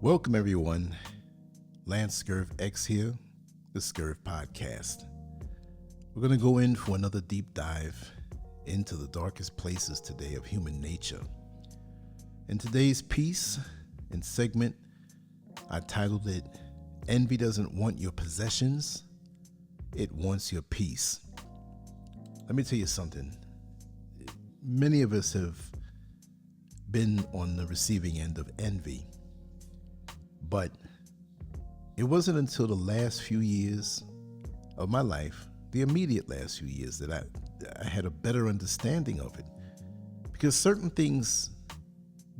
Welcome everyone, LanceScurvX here, the Scurv podcast. We're going to go in for another deep dive into the darkest places today of human nature. In today's piece and segment, I titled it, Envy Doesn't Want Your Possessions, It Wants Your Peace. Let me tell you something. Many of us have been on the receiving end of envy. But it wasn't until the last few years of my life, the immediate last few years, that I had a better understanding of it. Because certain things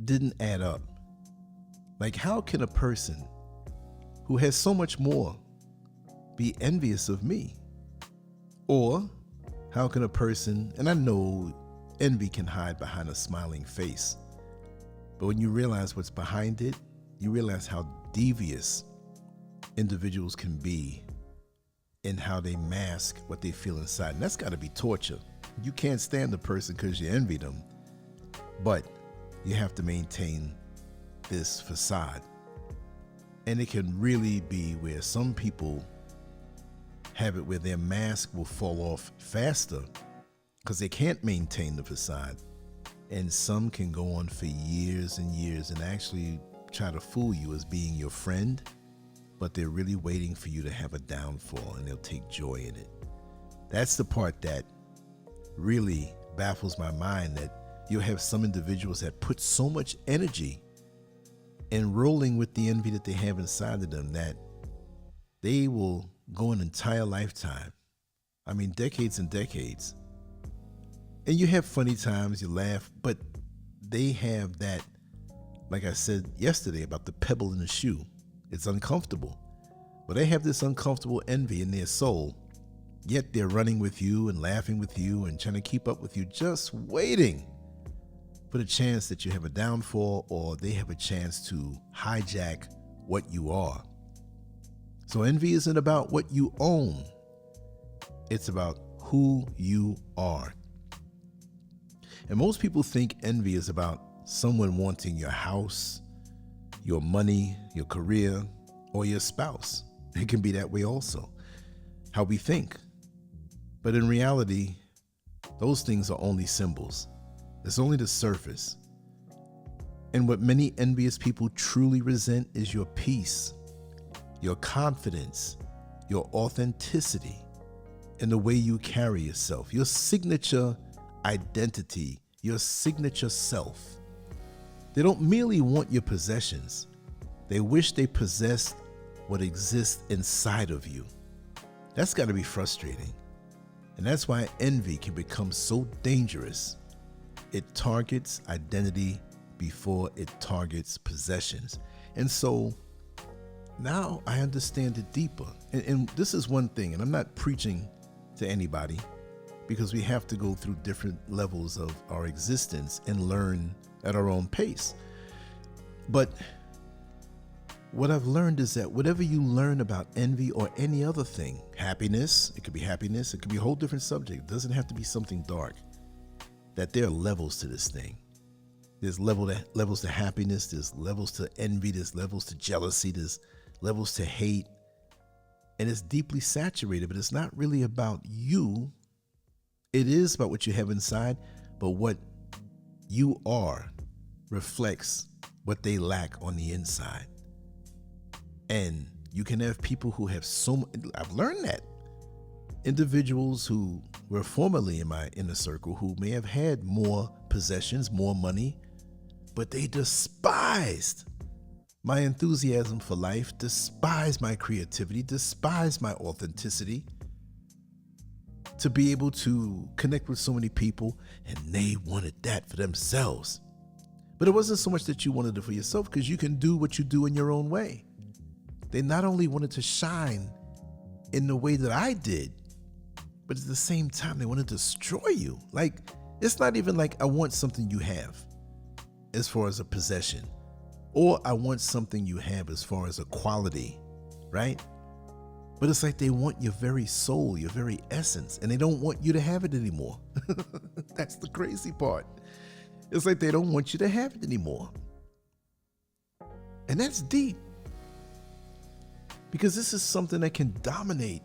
didn't add up. Like, how can a person who has so much more be envious of me? Or how can a person, and I know envy can hide behind a smiling face, but when you realize what's behind it, you realize how devious individuals can be in how they mask what they feel inside. And that's got to be torture. You can't stand the person because you envy them, but you have to maintain this facade. And it can really be where some people have it where their mask will fall off faster because they can't maintain the facade. And some can go on for years and years and actually try to fool you as being your friend, but they're really waiting for you to have a downfall, and they'll take joy in it. That's the part that really baffles my mind, that you'll have some individuals that put so much energy in rolling with the envy that they have inside of them that they will go an entire lifetime, decades and decades, and you have funny times, you laugh, but they have that, like I said yesterday about the pebble in the shoe. It's uncomfortable, but they have this uncomfortable envy in their soul, yet they're running with you and laughing with you and trying to keep up with you, just waiting for the chance that you have a downfall or they have a chance to hijack what you are. So envy isn't about what you own. It's about who you are. And most people think envy is about someone wanting your house, your money, your career, or your spouse. It can be that way also, how we think. But in reality, those things are only symbols. It's only the surface. And what many envious people truly resent is your peace, your confidence, your authenticity, and the way you carry yourself, your signature identity, your signature self. They don't merely want your possessions. They wish they possessed what exists inside of you. That's got to be frustrating. And that's why envy can become so dangerous. It targets identity before it targets possessions. And so now I understand it deeper. And this is one thing, and I'm not preaching to anybody, because we have to go through different levels of our existence and learn at our own pace. But what I've learned is that whatever you learn about envy or any other thing, happiness, it could be a whole different subject. It doesn't have to be something dark. That there are levels to this thing. There's levels to happiness, there's levels to envy, there's levels to jealousy, there's levels to hate. And it's deeply saturated, but it's not really about you. It is about what you have inside, but what you are reflects what they lack on the inside. And you can have people who have I've learned that. Individuals who were formerly in my inner circle who may have had more possessions, more money, but they despised my enthusiasm for life, despised my creativity, despised my authenticity, to be able to connect with so many people, and they wanted that for themselves. But it wasn't so much that you wanted it for yourself, because you can do what you do in your own way. They not only wanted to shine in the way that I did, but at the same time, they want to destroy you. Like, it's not even like I want something you have as far as a possession, or I want something you have as far as a quality, right? But it's like they want your very soul, your very essence, and they don't want you to have it anymore. That's the crazy part. It's like they don't want you to have it anymore. And that's deep, because this is something that can dominate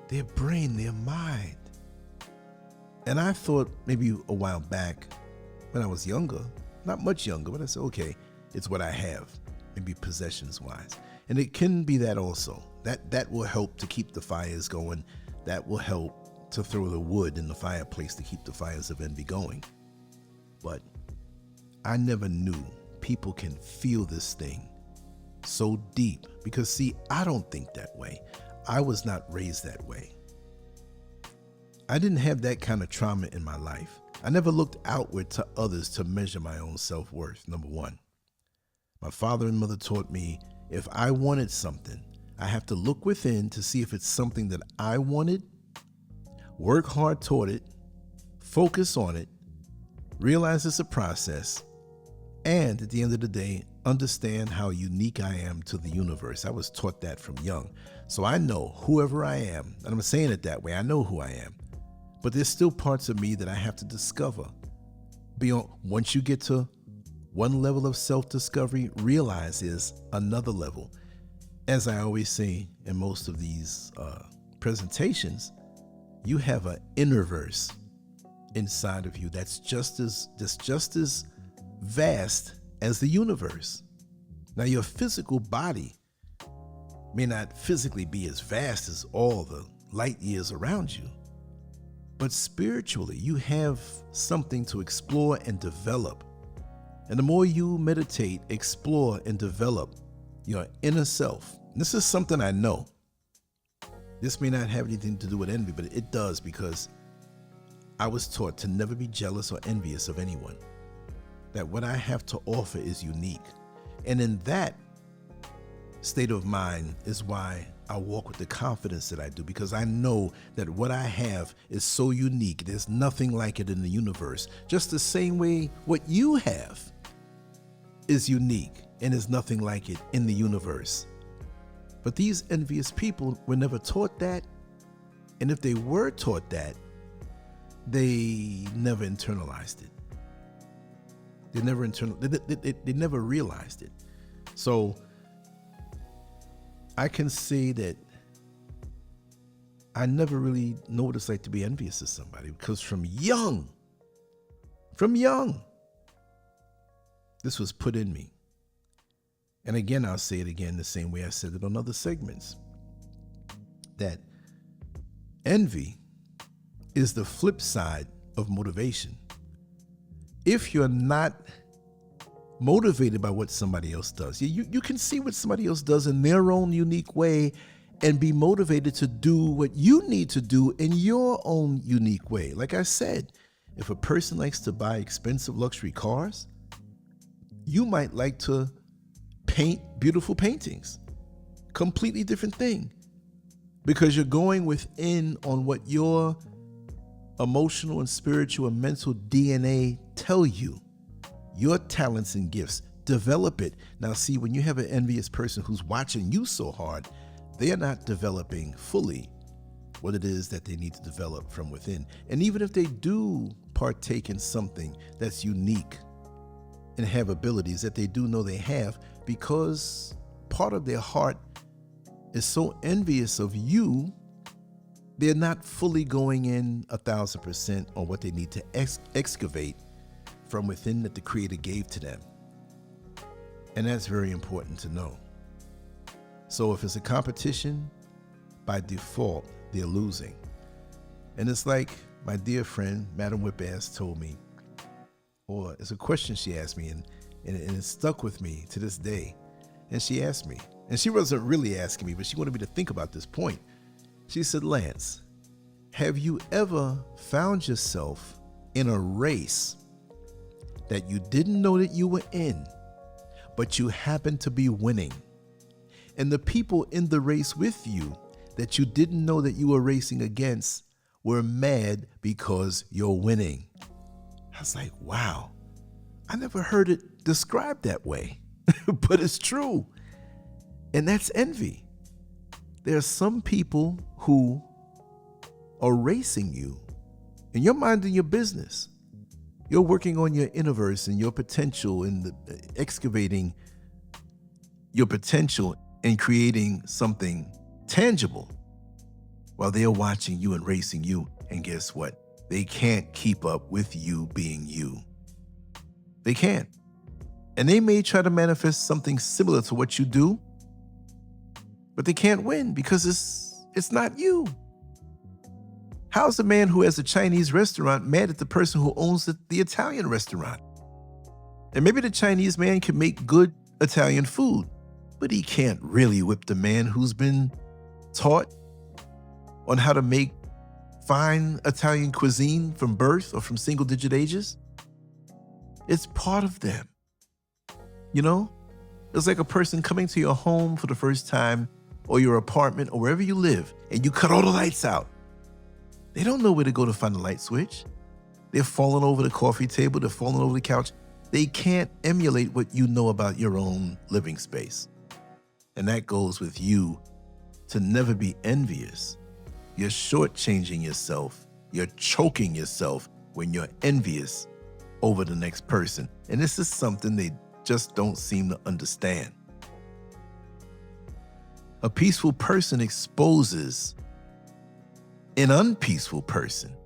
their brain, their mind. And I thought maybe a while back when I was younger, not much younger, but I said, okay, it's what I have, maybe possessions wise. And it can be that also. That will help to keep the fires going. That will help to throw the wood in the fireplace to keep the fires of envy going. But I never knew people can feel this thing so deep, because see, I don't think that way. I was not raised that way. I didn't have that kind of trauma in my life. I never looked outward to others to measure my own self-worth, number one. My father and mother taught me if I wanted something, I have to look within to see if it's something that I wanted, work hard toward it, focus on it, realize it's a process, and at the end of the day, understand how unique I am to the universe. I was taught that from young. So I know whoever I am, and I'm saying it that way, I know who I am. But there's still parts of me that I have to discover. Beyond, once you get to one level of self-discovery, realize is another level. As I always say in most of these presentations, you have an inner verse inside of you that's just as vast as the universe. Now, your physical body may not physically be as vast as all the light years around you, but spiritually, you have something to explore and develop. And the more you meditate, explore, and develop your inner self, and this is something I know. This may not have anything to do with envy, but it does, because I was taught to never be jealous or envious of anyone. That what I have to offer is unique. And in that state of mind is why I walk with the confidence that I do, because I know that what I have is so unique. There's nothing like it in the universe. Just the same way what you have is unique and there's nothing like it in the universe. But these envious people were never taught that. And if they were taught that, they never internalized it. They never realized it. So I can say that I never really know what it's like to be envious of somebody, because from young, this was put in me. And again, I'll say it again the same way I said it on other segments, that envy is the flip side of motivation. If you're not motivated by what somebody else does, you can see what somebody else does in their own unique way and be motivated to do what you need to do in your own unique way. Like I said, if a person likes to buy expensive luxury cars, you might like to paint beautiful paintings. Completely different thing, because you're going within on what your emotional and spiritual and mental DNA tell you. Your talents and gifts, develop it. Now see, when you have an envious person who's watching you so hard, they are not developing fully what it is that they need to develop from within. And even if they do partake in something that's unique and have abilities that they do know they have, because part of their heart is so envious of you, they're not fully going in 1,000% on what they need to excavate from within that the Creator gave to them. And that's very important to know. So if it's a competition, by default, they're losing. And it's like my dear friend, Madam Whip-Ass, told me, or it's a question she asked me, and it stuck with me to this day. And she asked me, and she wasn't really asking me, but she wanted me to think about this point. She said, Lance, have you ever found yourself in a race that you didn't know that you were in, but you happened to be winning? And the people in the race with you that you didn't know that you were racing against were mad because you're winning. I was like, wow, I never heard it described that way, but it's true. And that's envy. There are some people who are racing you, and you're minding your business. You're working on your universe and your potential and excavating your potential in creating something tangible while they're watching you and racing you. And guess what? They can't keep up with you being you. They can't. And they may try to manifest something similar to what you do, but they can't win because it's not you. How's a man who has a Chinese restaurant mad at the person who owns the Italian restaurant? And maybe the Chinese man can make good Italian food, but he can't really whip the man who's been taught on how to make fine Italian cuisine from birth or from single-digit ages. It's part of them. You know, it's like a person coming to your home for the first time or your apartment or wherever you live and you cut all the lights out. They don't know where to go to find the light switch. They're falling over the coffee table. They're falling over the couch. They can't emulate what you know about your own living space. And that goes with you to never be envious. You're shortchanging yourself. You're choking yourself when you're envious over the next person. And this is something they just don't seem to understand. A peaceful person exposes an unpeaceful person.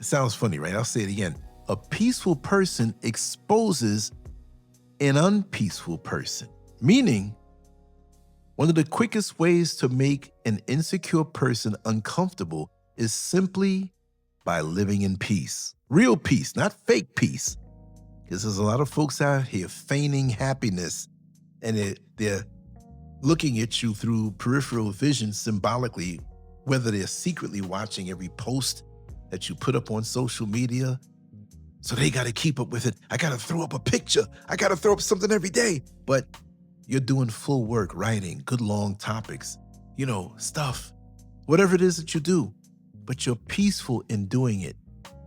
It sounds funny, right? I'll say it again. A peaceful person exposes an unpeaceful person, meaning one of the quickest ways to make an insecure person uncomfortable is simply by living in peace. Real peace, not fake peace. Because there's a lot of folks out here feigning happiness and they're looking at you through peripheral vision symbolically, whether they're secretly watching every post that you put up on social media. So they got to keep up with it. I got to throw up a picture. I got to throw up something every day. But you're doing full work, writing good long topics, stuff, whatever it is that you do. But you're peaceful in doing it.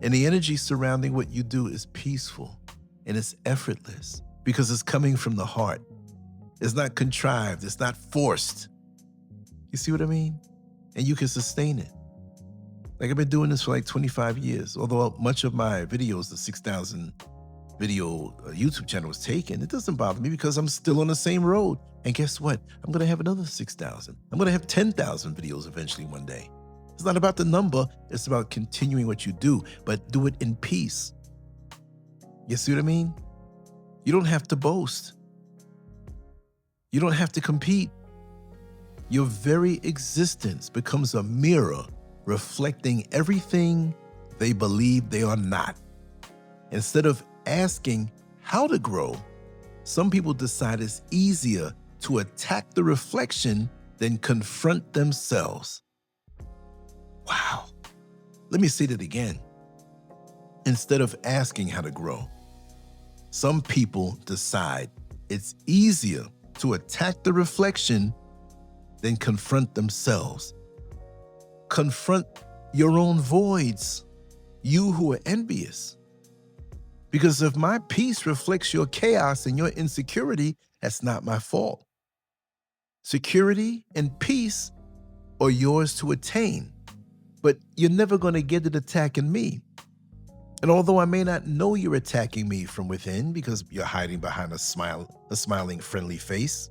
And the energy surrounding what you do is peaceful and it's effortless because it's coming from the heart. It's not contrived. It's not forced. You see what I mean? And you can sustain it. Like I've been doing this for like 25 years. Although much of my videos, the 6,000 video YouTube channel was taken, it doesn't bother me because I'm still on the same road. And guess what? I'm going to have another 6,000. I'm going to have 10,000 videos eventually one day. It's not about the number. It's about continuing what you do, but do it in peace. You see what I mean? You don't have to boast. You don't have to compete. Your very existence becomes a mirror reflecting everything they believe they are not. Instead of asking how to grow, some people decide it's easier to attack the reflection than confront themselves. Wow. Let me say that again. Instead of asking how to grow, some people decide it's easier to attack the reflection than confront themselves. Confront your own voids, you who are envious. Because if my peace reflects your chaos and your insecurity, that's not my fault. Security and peace are yours to attain, but you're never going to get it attacking me. And although I may not know you're attacking me from within because you're hiding behind a smiling, friendly face,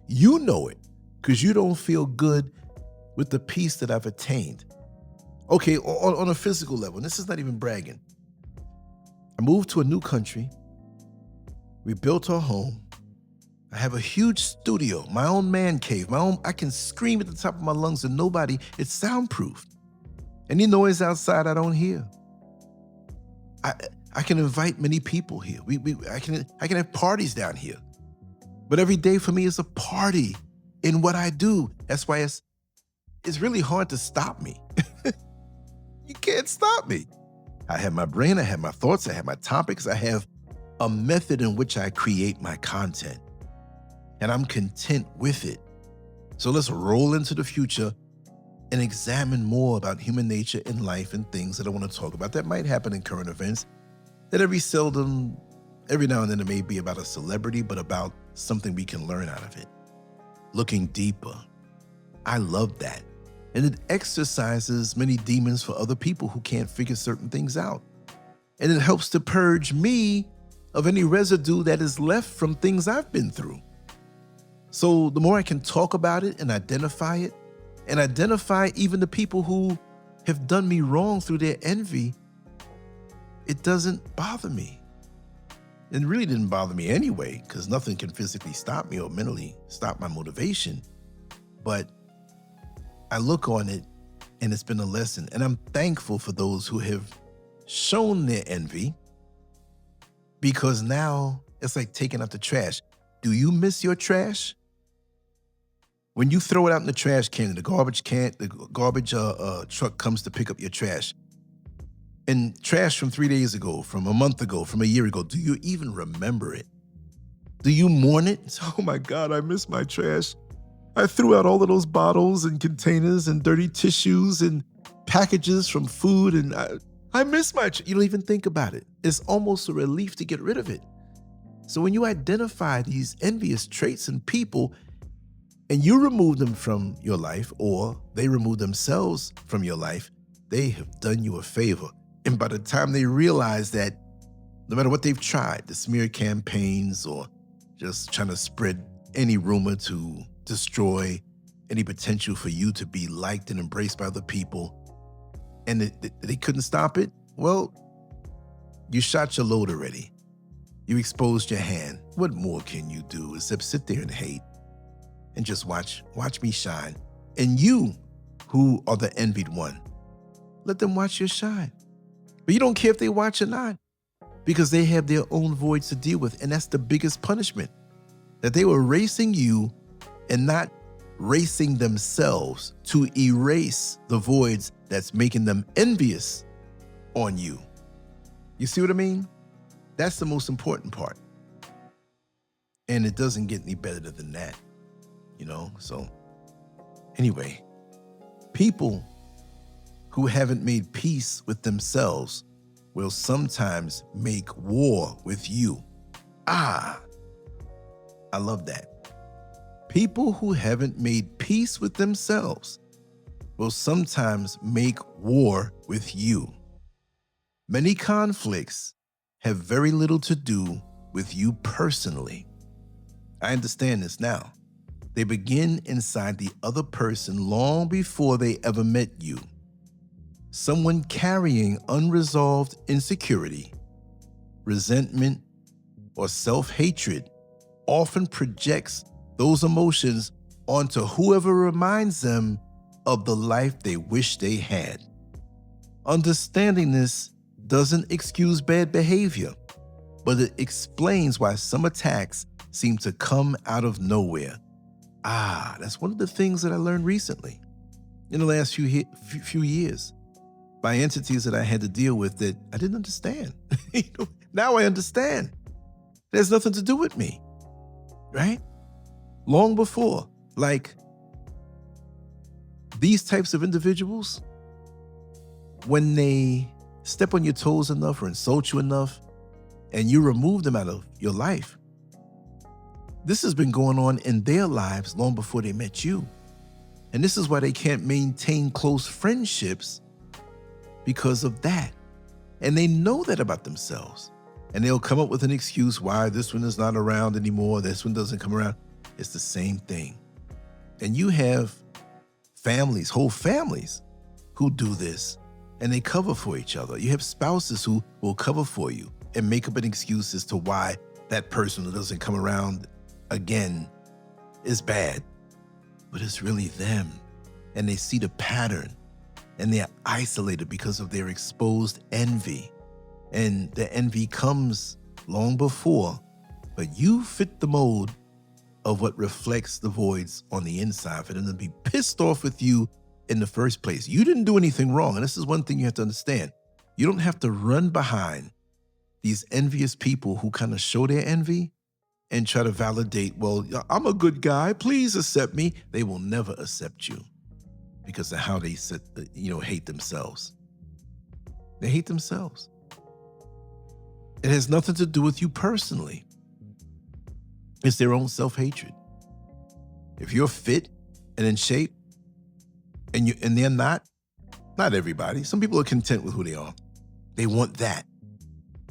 you know it because you don't feel good with the peace that I've attained. Okay, on a physical level, and this is not even bragging. I moved to a new country. We built our home. I have a huge studio, my own man cave, I can scream at the top of my lungs and it's soundproof. Any noise outside I don't hear. I can invite many people here. I can have parties down here. But every day for me is a party in what I do. That's why it's really hard to stop me. You can't stop me. I have my brain, I have my thoughts, I have my topics, I have a method in which I create my content. And I'm content with it. So let's roll into the future and examine more about human nature and life and things that I want to talk about that might happen in current events, that every now and then it may be about a celebrity, but about something we can learn out of it. Looking deeper. I love that. And it exercises many demons for other people who can't figure certain things out. And it helps to purge me of any residue that is left from things I've been through. So the more I can talk about it and identify it, and identify even the people who have done me wrong through their envy, it doesn't bother me. It really didn't bother me anyway, because nothing can physically stop me or mentally stop my motivation. But I look on it and it's been a lesson. And I'm thankful for those who have shown their envy, because now it's like taking out the trash. Do you miss your trash? When you throw it out in the trash can, the garbage truck comes to pick up your trash. And trash from 3 days ago, from a month ago, from a year ago, do you even remember it? Do you mourn it? Oh my God, I miss my trash. I threw out all of those bottles and containers and dirty tissues and packages from food, and I miss my trash. You don't even think about it. It's almost a relief to get rid of it. So when you identify these envious traits in people and you remove them from your life, or they remove themselves from your life, they have done you a favor. And by the time they realize that no matter what they've tried, the smear campaigns or just trying to spread any rumor to destroy any potential for you to be liked and embraced by other people, and they couldn't stop it, well, you shot your load already. You exposed your hand. What more can you do except sit there and hate and just watch me shine? And you, who are the envied one, let them watch your shine. But you don't care if they watch or not, because they have their own voids to deal with. And that's the biggest punishment, that they were racing you and not racing themselves to erase the voids that's making them envious on you. You see what I mean? That's the most important part. And it doesn't get any better than that, So anyway, people who haven't made peace with themselves will sometimes make war with you. I love that. People who haven't made peace with themselves will sometimes make war with you. Many conflicts have very little to do with you personally. I understand this now. They begin inside the other person long before they ever met you. Someone carrying unresolved insecurity, resentment, or self-hatred often projects those emotions onto whoever reminds them of the life they wish they had. Understanding this doesn't excuse bad behavior, but it explains why some attacks seem to come out of nowhere. That's one of the things that I learned recently in the last few years by entities that I had to deal with that I didn't understand. Now I understand. It has nothing to do with me, right? Long before, like these types of individuals, when they step on your toes enough or insult you enough and you remove them out of your life, this has been going on in their lives long before they met you. And this is why they can't maintain close friendships, because of that. And they know that about themselves. And they'll come up with an excuse why this one is not around anymore, this one doesn't come around. It's the same thing. And you have families, whole families, who do this, and they cover for each other. You have spouses who will cover for you and make up an excuse as to why that person who doesn't come around again is bad. But it's really them. And they see the pattern, and they're isolated because of their exposed envy. And the envy comes long before, but you fit the mold of what reflects the voids on the inside for them to be pissed off with you in the first place. You didn't do anything wrong. And this is one thing you have to understand. You don't have to run behind these envious people who kind of show their envy and try to validate, well, I'm a good guy, please accept me. They will never accept you because of how they hate themselves. They hate themselves. It has nothing to do with you personally. It's their own self-hatred. If you're fit and in shape, and they're not everybody. Some people are content with who they are. They want that.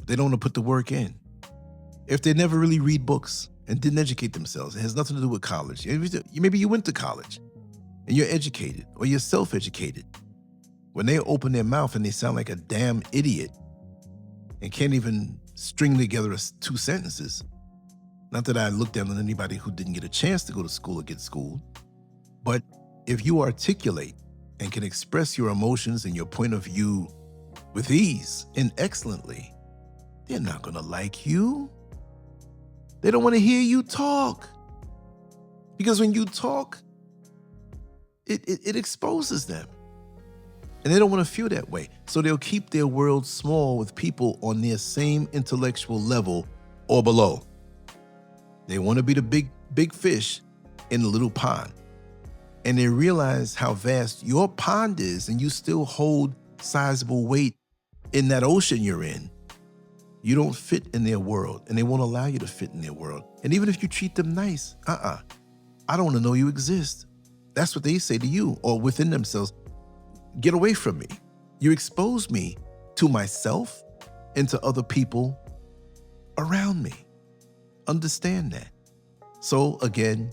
They don't want to put the work in. If they never really read books, and didn't educate themselves. It has nothing to do with college. Maybe you went to college and you're educated or you're self-educated. When they open their mouth and they sound like a damn idiot and can't even string together two sentences. Not that I look down on anybody who didn't get a chance to go to school or get schooled, but if you articulate and can express your emotions and your point of view with ease and excellently, they're not going to like you. They don't want to hear you talk. Because when you talk, it exposes them. And they don't want to feel that way. So they'll keep their world small with people on their same intellectual level or below. They want to be the big fish in the little pond. And they realize how vast your pond is, and you still hold sizable weight in that ocean you're in. You don't fit in their world, and they won't allow you to fit in their world. And even if you treat them nice, I don't want to know you exist. That's what they say to you, or within themselves. Get away from me. You expose me to myself and to other people around me. Understand that. So again,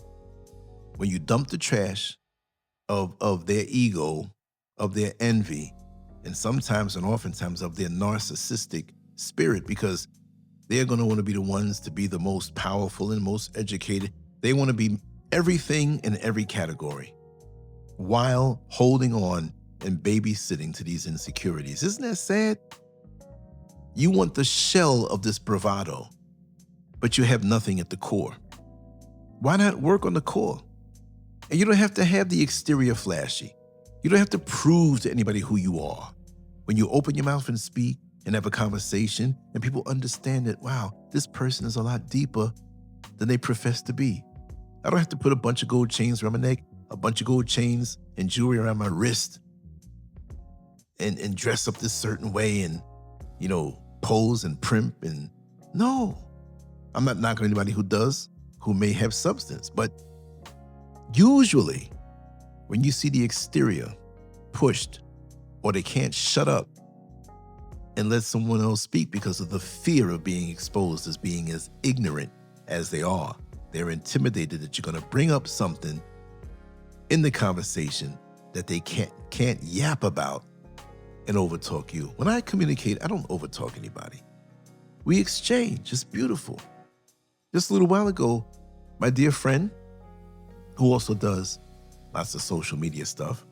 when you dump the trash of their ego, of their envy, and sometimes and oftentimes of their narcissistic spirit, because they're going to want to be the ones to be the most powerful and most educated. They want to be everything in every category while holding on and babysitting to these insecurities. Isn't that sad? You want the shell of this bravado, but you have nothing at the core. Why not work on the core? And you don't have to have the exterior flashy. You don't have to prove to anybody who you are. When you open your mouth and speak and have a conversation and people understand that, wow, this person is a lot deeper than they profess to be. I don't have to put a bunch of gold chains around my neck, a bunch of gold chains and jewelry around my wrist, and dress up this certain way and, pose and primp. And no, I'm not knocking anybody who does, who may have substance. But usually when you see the exterior pushed, or they can't shut up and let someone else speak because of the fear of being exposed as being as ignorant as they are, they're intimidated that you're going to bring up something in the conversation that they can't yap about and overtalk you. When I communicate, I don't overtalk anybody. We exchange. It's beautiful. Just a little while ago, my dear friend, who also does lots of social media stuff,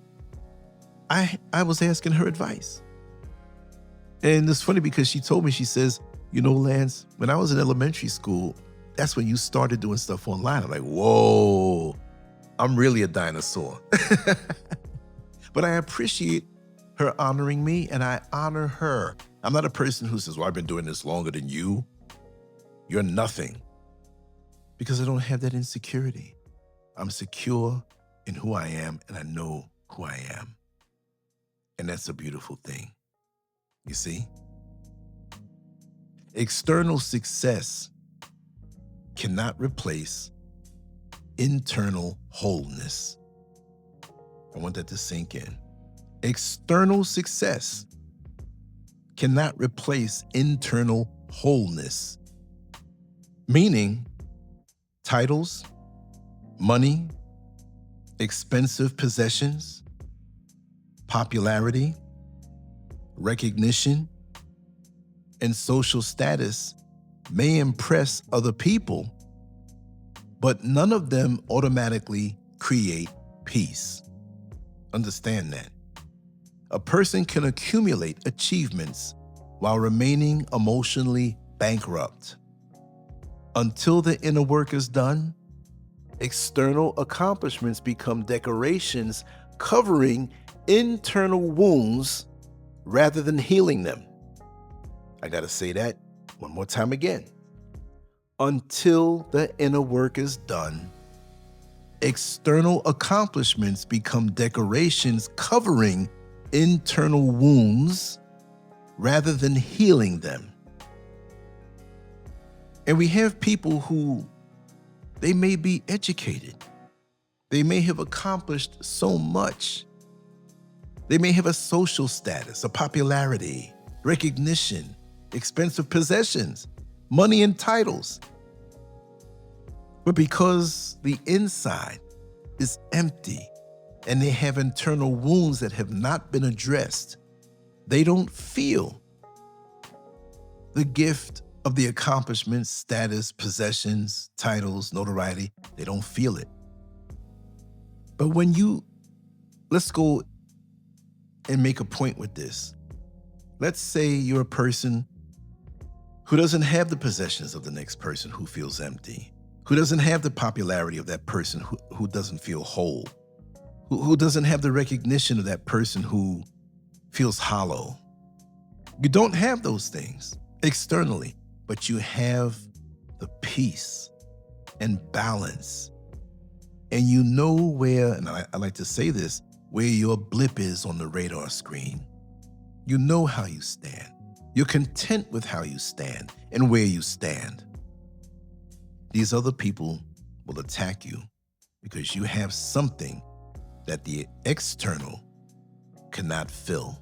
I was asking her advice. And it's funny because she told me, she says, Lance, when I was in elementary school, that's when you started doing stuff online. I'm like, whoa, I'm really a dinosaur. But I appreciate her honoring me, and I honor her. I'm not a person who says, well, I've been doing this longer than you. You're nothing. Because I don't have that insecurity. I'm secure in who I am, and I know who I am. And that's a beautiful thing. You see? External success cannot replace internal wholeness. I want that to sink in. External success cannot replace internal wholeness. Meaning, titles, money, expensive possessions, popularity, recognition, and social status may impress other people, but none of them automatically create peace. Understand that. A person can accumulate achievements while remaining emotionally bankrupt. Until the inner work is done, external accomplishments become decorations covering internal wounds rather than healing them. I gotta say that one more time again. Until the inner work is done, external accomplishments become decorations covering internal wounds rather than healing them. And we have people who, they may be educated. They may have accomplished so much. They may have a social status, a popularity, recognition, expensive possessions, money and titles. But because the inside is empty and they have internal wounds that have not been addressed, they don't feel the gift of the accomplishments, status, possessions, titles, notoriety. They don't feel it. But let's go and make a point with this. Let's say you're a person who doesn't have the possessions of the next person who feels empty, who doesn't have the popularity of that person who doesn't feel whole, who doesn't have the recognition of that person who feels hollow. You don't have those things externally, but you have the peace and balance. And you know where, and I like to say this, where your blip is on the radar screen. You know how you stand. You're content with how you stand and where you stand. These other people will attack you because you have something that the external cannot fill.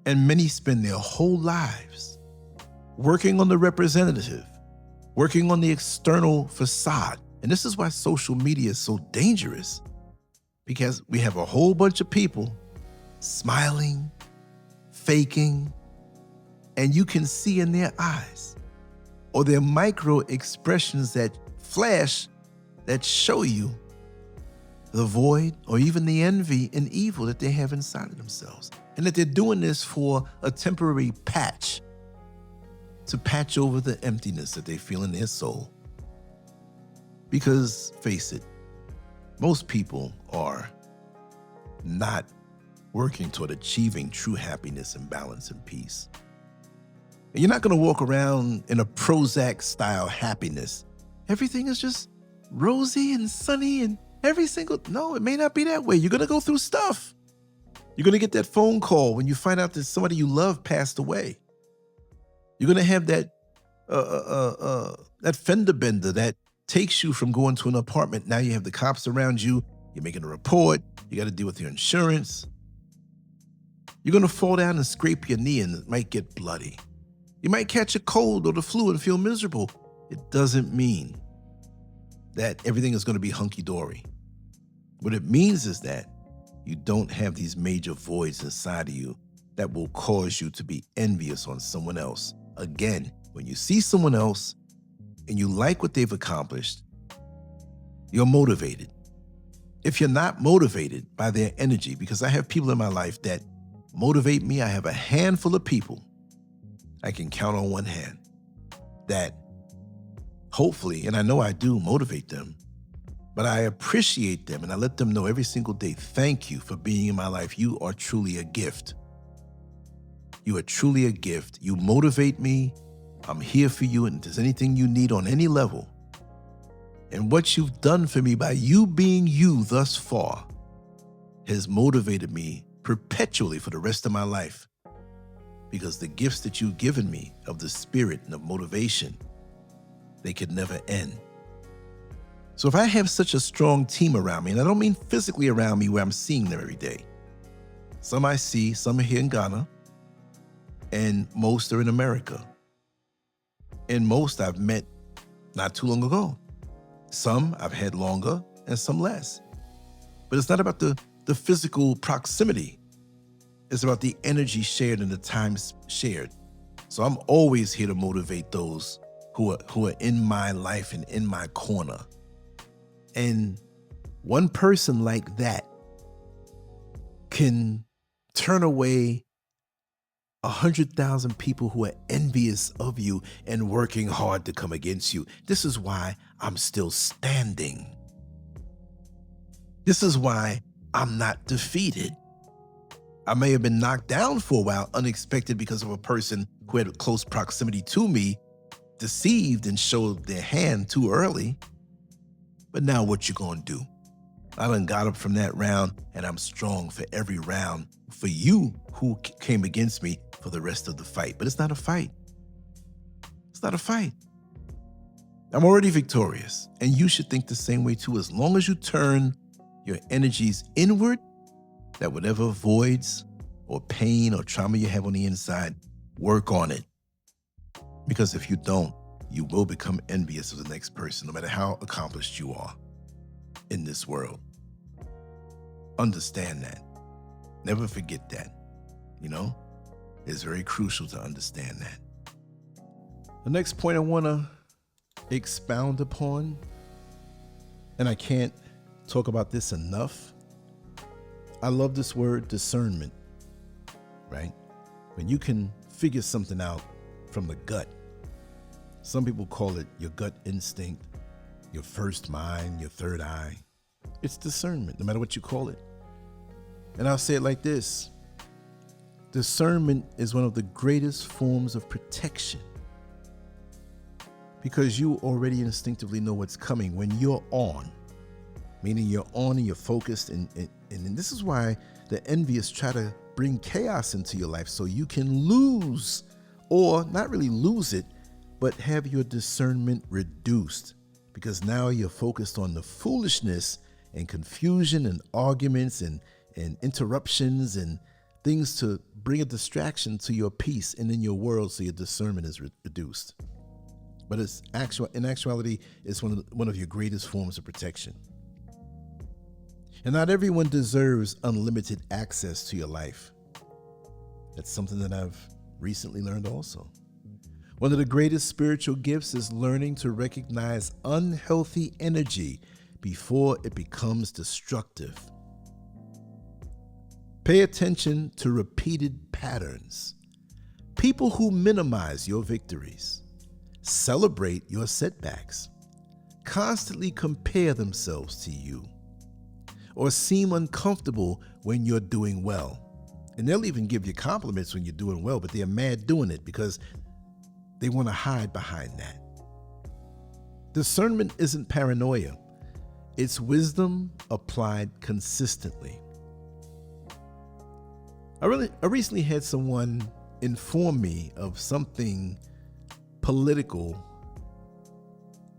And many spend their whole lives working on the representative, working on the external facade. And this is why social media is so dangerous, because we have a whole bunch of people smiling, faking, and you can see in their eyes or their micro expressions that flash that show you the void or even the envy and evil that they have inside of themselves. And that they're doing this for a temporary patch, to patch over the emptiness that they feel in their soul. Because, face it, most people are not working toward achieving true happiness and balance and peace. And you're not going to walk around in a Prozac-style happiness. Everything is just rosy and sunny and no, it may not be that way. You're going to go through stuff. You're going to get that phone call when you find out that somebody you love passed away. You're going to have that fender bender that takes you from going to an apartment. Now you have the cops around you. You're making a report. You got to deal with your insurance. You're going to fall down and scrape your knee and it might get bloody. You might catch a cold or the flu and feel miserable. It doesn't mean that everything is going to be hunky-dory. What it means is that you don't have these major voids inside of you that will cause you to be envious on someone else. Again, when you see someone else and you like what they've accomplished, you're motivated. If you're not motivated by their energy, because I have people in my life that motivate me, I have a handful of people I can count on one hand that hopefully, and I know I do motivate them, but I appreciate them and I let them know every single day, thank you for being in my life. You are truly a gift. You are truly a gift. You motivate me. I'm here for you. And if there's anything you need on any level, and what you've done for me by you being you thus far has motivated me perpetually for the rest of my life, because the gifts that you've given me of the spirit and of motivation, they could never end. So if I have such a strong team around me, and I don't mean physically around me where I'm seeing them every day. Some I see, some are here in Ghana, and most are in America. And most I've met not too long ago. Some I've had longer and some less. But it's not about the physical proximity. It's about the energy shared and the time shared. So I'm always here to motivate those who are in my life and in my corner. And one person like that can turn away 100,000 people who are envious of you and working hard to come against you. This is why I'm still standing. This is why I'm not defeated. I may have been knocked down for a while, unexpected, because of a person who had close proximity to me, deceived and showed their hand too early. But now what you gonna do? I done got up from that round, and I'm strong for every round for you who came against me for the rest of the fight. But it's not a fight. It's not a fight. I'm already victorious, and you should think the same way too. As long as you turn your energies inward, that whatever voids or pain or trauma you have on the inside, work on it. Because if you don't, you will become envious of the next person, no matter how accomplished you are in this world. Understand that. Never forget that. It's very crucial to understand that. The next point I want to expound upon, and I can't talk about this enough. I love this word, discernment, right? When you can figure something out from the gut. Some people call it your gut instinct, your first mind, your third eye. It's discernment, no matter what you call it. And I'll say it like this. Discernment is one of the greatest forms of protection, because you already instinctively know what's coming when you're on, meaning you're on and you're focused. And this is why the envious try to bring chaos into your life, so you can lose, or not really lose it, but have your discernment reduced, because now you're focused on the foolishness and confusion and arguments and interruptions and things to bring a distraction to your peace and in your world, so your discernment is reduced. But in actuality, it's one of your greatest forms of protection. And not everyone deserves unlimited access to your life. That's something that I've recently learned also. One of the greatest spiritual gifts is learning to recognize unhealthy energy before it becomes destructive. Pay attention to repeated patterns. People who minimize your victories, celebrate your setbacks, constantly compare themselves to you, or seem uncomfortable when you're doing well. And they'll even give you compliments when you're doing well, but they're mad doing it because they want to hide behind that. Discernment isn't paranoia. It's wisdom applied consistently. I recently had someone inform me of something political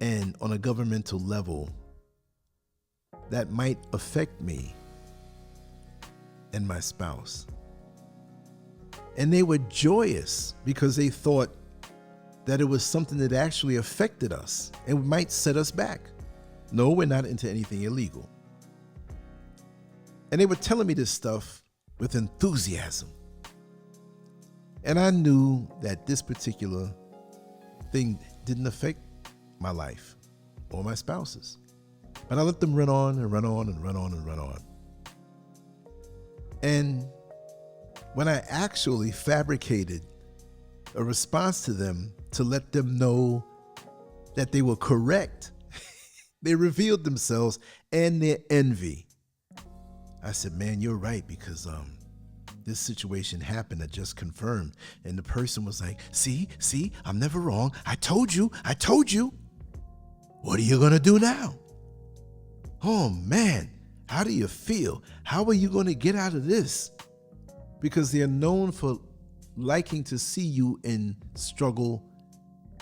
and on a governmental level that might affect me and my spouse. And they were joyous because they thought that it was something that actually affected us and might set us back. No, we're not into anything illegal. And they were telling me this stuff with enthusiasm. And I knew that this particular thing didn't affect my life or my spouse's. But I let them run on and run on and run on and run on. And when I actually fabricated a response to them to let them know that they were correct, they revealed themselves and their envy. I said, man, you're right, because this situation happened. I just confirmed. And the person was like, see, I'm never wrong. I told you. What are you going to do now? Oh, man, how do you feel? How are you going to get out of this? Because they're known for liking to see you in struggle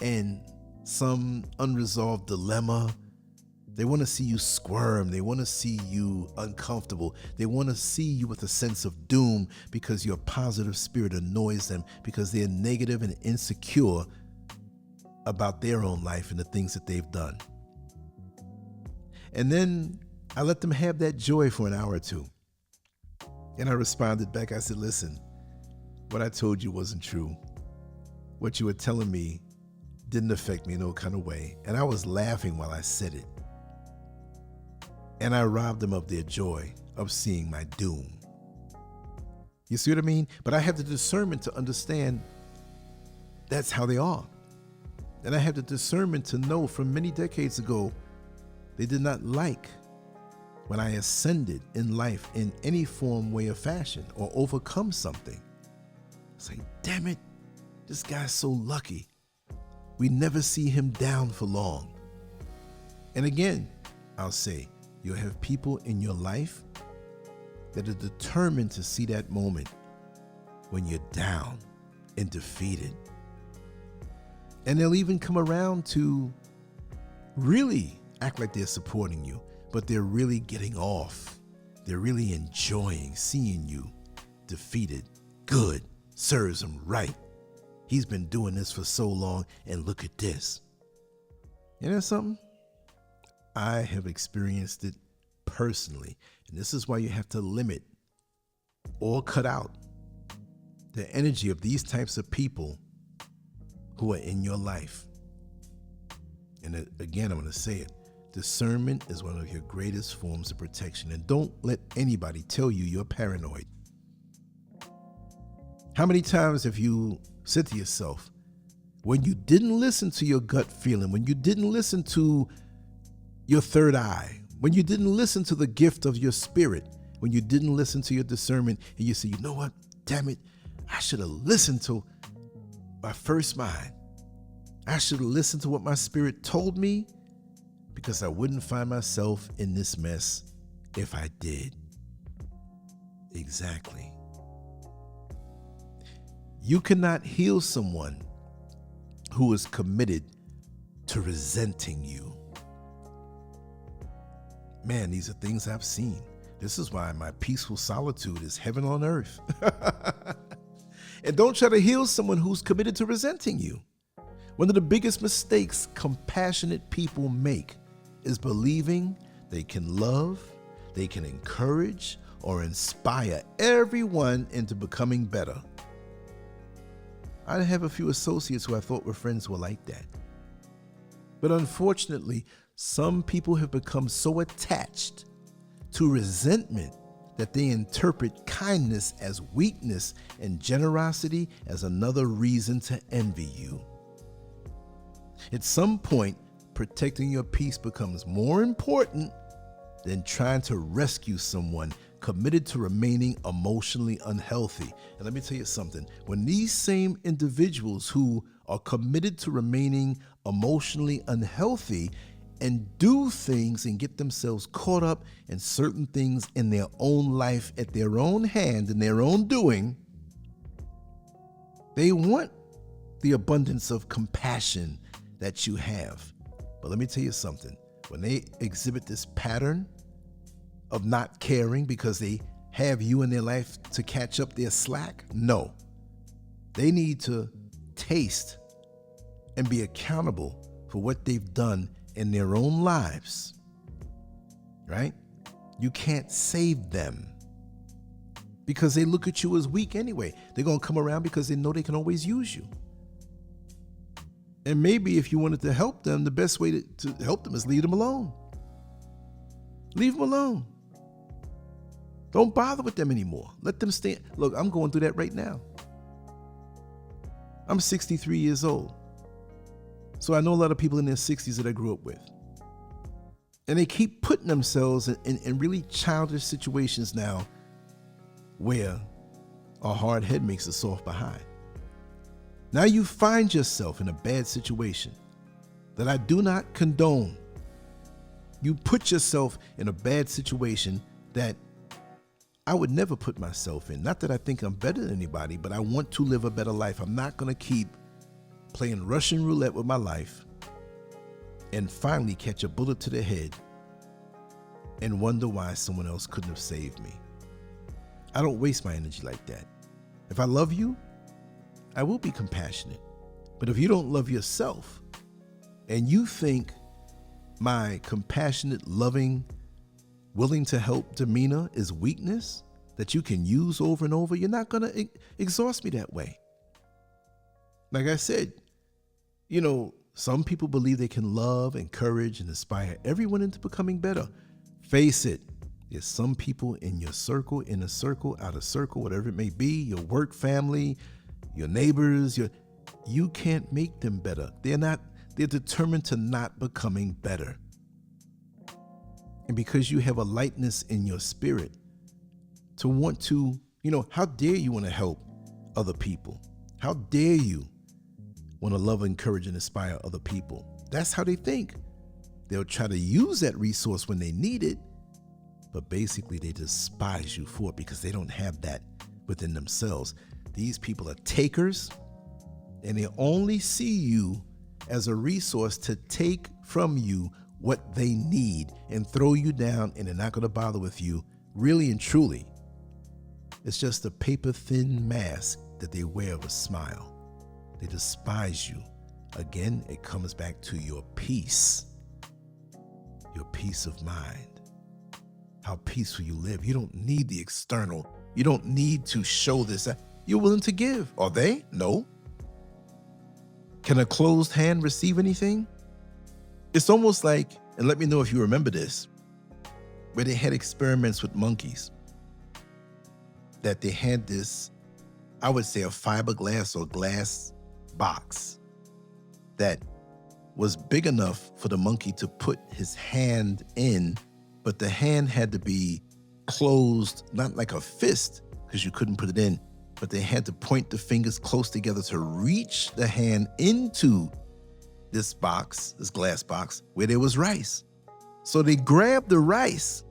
and some unresolved dilemma. They want to see you squirm. They want to see you uncomfortable. They want to see you with a sense of doom, because your positive spirit annoys them, because they're negative and insecure about their own life and the things that they've done. And then I let them have that joy for an hour or two. And I responded back. I said, listen, what I told you wasn't true. What you were telling me didn't affect me in no kind of way. And I was laughing while I said it. And I robbed them of their joy of seeing my doom. You see what I mean? But I have the discernment to understand that's how they are. And I have the discernment to know from many decades ago, they did not like when I ascended in life in any form, way, or fashion, or overcome something. It's like, damn it, this guy's so lucky. We never see him down for long. And again, I'll say, you'll have people in your life that are determined to see that moment when you're down and defeated. And they'll even come around to really act like they're supporting you, but they're really getting off. They're really enjoying seeing you defeated. Good, serves him right. He's been doing this for so long, and look at this. You know something? I have experienced it personally. And this is why you have to limit or cut out the energy of these types of people who are in your life. And again, I'm going to say it. Discernment is one of your greatest forms of protection. And don't let anybody tell you you're paranoid. How many times have you said to yourself, when you didn't listen to your gut feeling, when you didn't listen to your third eye, when you didn't listen to the gift of your spirit, when you didn't listen to your discernment, and you say, you know what, damn it, I should have listened to my first mind. I should have listened to what my spirit told me, because I wouldn't find myself in this mess if I did. Exactly. You cannot heal someone who is committed to resenting you. Man, these are things I've seen. This is why my peaceful solitude is heaven on earth. And don't try to heal someone who's committed to resenting you. One of the biggest mistakes compassionate people make is believing they can love, they can encourage, or inspire everyone into becoming better. I have a few associates who I thought were friends who were like that. But unfortunately, some people have become so attached to resentment that they interpret kindness as weakness and generosity as another reason to envy you. At some point, protecting your peace becomes more important than trying to rescue someone committed to remaining emotionally unhealthy. And let me tell you something. When these same individuals who are committed to remaining emotionally unhealthy and do things and get themselves caught up in certain things in their own life at their own hand and their own doing, they want the abundance of compassion that you have. But let me tell you something. When they exhibit this pattern of not caring because they have you in their life to catch up their slack, no. They need to taste and be accountable for what they've done in their own lives, right? You can't save them because they look at you as weak anyway. They're going to come around because they know they can always use you. And maybe if you wanted to help them, the best way to help them is leave them alone. Leave them alone. Don't bother with them anymore. Let them stay. Look, I'm going through that right now. I'm 63 years old. So I know a lot of people in their 60s that I grew up with. And they keep putting themselves in really childish situations now where a hard head makes a soft behind. Now you find yourself in a bad situation that I do not condone. You put yourself in a bad situation that I would never put myself in. Not that I think I'm better than anybody, but I want to live a better life. I'm not going to keep playing Russian roulette with my life and finally catch a bullet to the head and wonder why someone else couldn't have saved me. I don't waste my energy like that. If I love you, I will be compassionate. But if you don't love yourself and you think my compassionate, loving, willing to help demeanor is weakness that you can use over and over, you're not going to exhaust me that way. Like I said, some people believe they can love, encourage, and inspire everyone into becoming better. Face it, there's some people in your circle, inner circle, outer circle, whatever it may be, your work family, your neighbors, you can't make them better. They're determined to not becoming better. And because you have a lightness in your spirit to want to, how dare you want to help other people? How dare you want to love, encourage, and inspire other people? That's how they think. They'll try to use that resource when they need it, but basically they despise you for it because they don't have that within themselves. These people are takers, and they only see you as a resource to take from you what they need and throw you down, and they're not going to bother with you, really and truly. It's just a paper-thin mask that they wear of a smile. They despise you Again, it comes back to your peace of mind, how peaceful you live. You don't need the external. You don't need to show this. You're willing to give. Are they? No. Can a closed hand receive anything? It's almost like, and let me know if you remember this, where they had experiments with monkeys, that they had this, I would say, a fiberglass or glass box that was big enough for the monkey to put his hand in, but the hand had to be closed, not like a fist, because you couldn't put it in, but they had to point the fingers close together to reach the hand into this box, this glass box, where there was rice. So they grabbed the rice,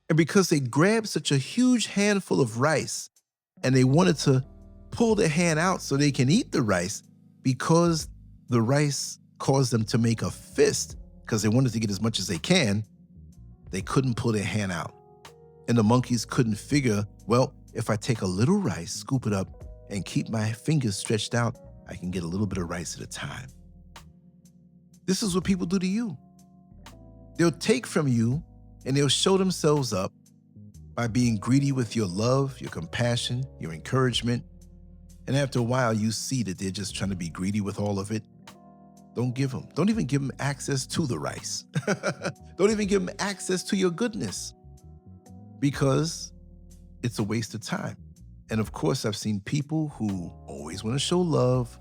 and because they grabbed such a huge handful of rice, and they wanted to pull their hand out so they can eat the rice, because the rice caused them to make a fist, because they wanted to get as much as they can, they couldn't pull their hand out. And the monkeys couldn't figure, well, if I take a little rice, scoop it up, and keep my fingers stretched out, I can get a little bit of rice at a time. This is what people do to you. They'll take from you, and they'll show themselves up by being greedy with your love, your compassion, your encouragement. And after a while, you see that they're just trying to be greedy with all of it. Don't give them. Don't even give them access to the rice. Don't even give them access to your goodness, because it's a waste of time. And of course, I've seen people who always want to show love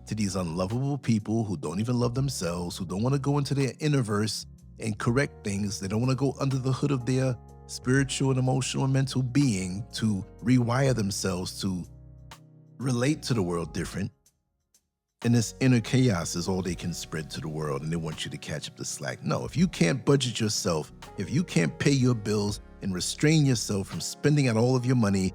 to these unlovable people who don't even love themselves, who don't want to go into their inner verse and correct things. They don't want to go under the hood of their spiritual and emotional and mental being to rewire themselves to relate to the world different. And this inner chaos is all they can spread to the world, and they want you to catch up the slack. No, if you can't budget yourself, if you can't pay your bills and restrain yourself from spending out all of your money,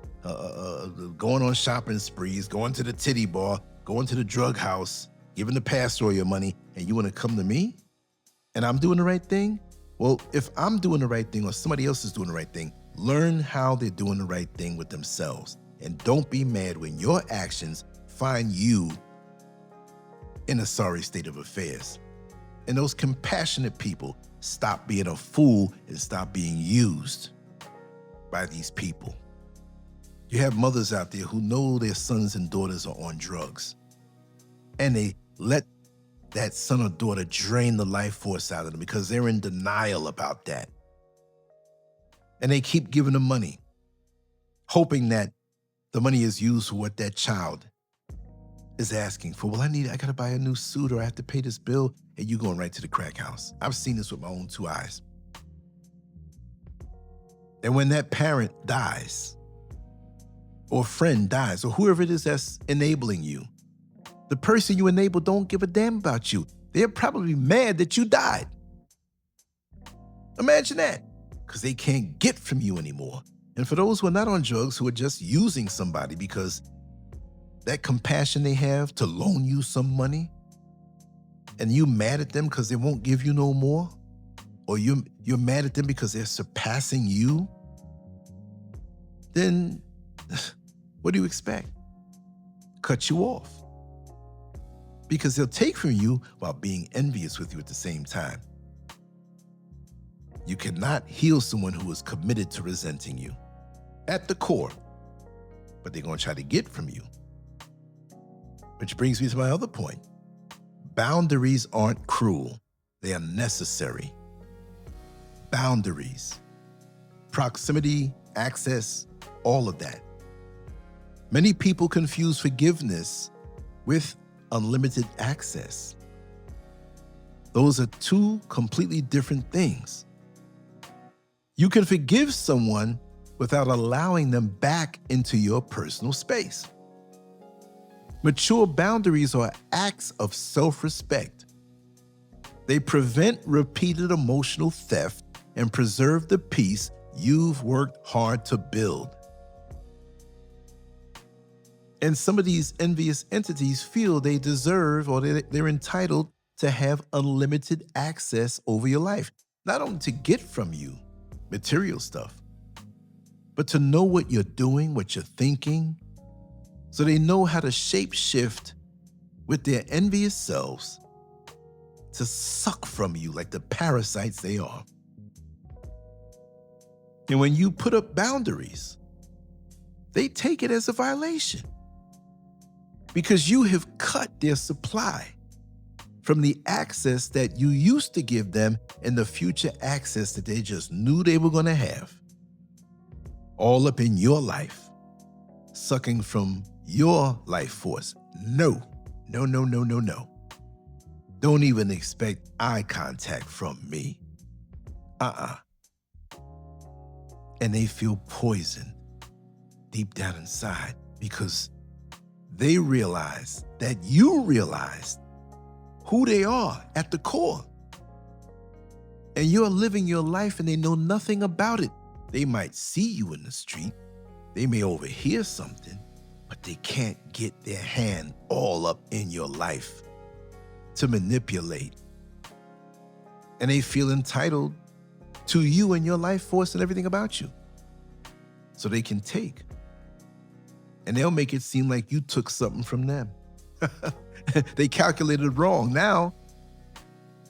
going on shopping sprees, going to the titty bar, going to the drug house, giving the pastor all your money, and you want to come to me and I'm doing the right thing? Well, if I'm doing the right thing or somebody else is doing the right thing, learn how they're doing the right thing with themselves. And don't be mad when your actions find you in a sorry state of affairs. And those compassionate people, stop being a fool and stop being used by these people. You have mothers out there who know their sons and daughters are on drugs, and they let that son or daughter drain the life force out of them because they're in denial about that. And they keep giving them money, hoping that the money is used for what that child is asking for. Well, I gotta buy a new suit, or I have to pay this bill, and you going right to the crack house. I've seen this with my own two eyes. And when that parent dies, or friend dies, or whoever it is that's enabling you, the person you enable don't give a damn about you. They're probably mad that you died. Imagine that, because they can't get from you anymore. And for those who are not on drugs, who are just using somebody because that compassion they have to loan you some money, and you mad at them because they won't give you no more, or you're mad at them because they're surpassing you, then what do you expect? Cut you off. Because they'll take from you while being envious with you at the same time. You cannot heal someone who is committed to resenting you at the core, but they're going to try to get from you. Which brings me to my other point. Boundaries aren't cruel. They are necessary. Boundaries, proximity, access, all of that. Many people confuse forgiveness with unlimited access. Those are two completely different things. You can forgive someone without allowing them back into your personal space. Mature boundaries are acts of self-respect. They prevent repeated emotional theft and preserve the peace you've worked hard to build. And some of these envious entities feel they deserve, or they're entitled to have unlimited access over your life. Not only to get from you material stuff, but to know what you're doing, what you're thinking, so they know how to shape shift with their envious selves to suck from you like the parasites they are. And when you put up boundaries, they take it as a violation because you have cut their supply from the access that you used to give them and the future access that they just knew they were going to have. All up in your life, sucking from your life force. No. Don't even expect eye contact from me. And they feel poisoned deep down inside because they realize that you realized who they are at the core. And you're living your life and they know nothing about it. They might see you in the street. They may overhear something, but they can't get their hand all up in your life to manipulate. And they feel entitled to you and your life force and everything about you. So they can take. And they'll make it seem like you took something from them. They calculated wrong. Now,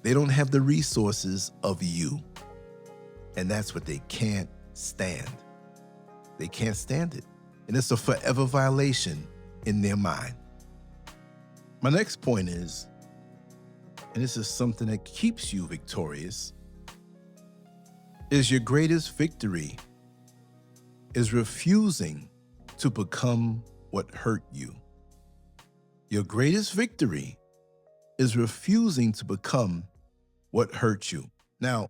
they don't have the resources of you. And that's what they can't stand. They can't stand it. And it's a forever violation in their mind. My next point is, and this is something that keeps you victorious, is your greatest victory is refusing to become what hurt you. Your greatest victory is refusing to become what hurt you. Now,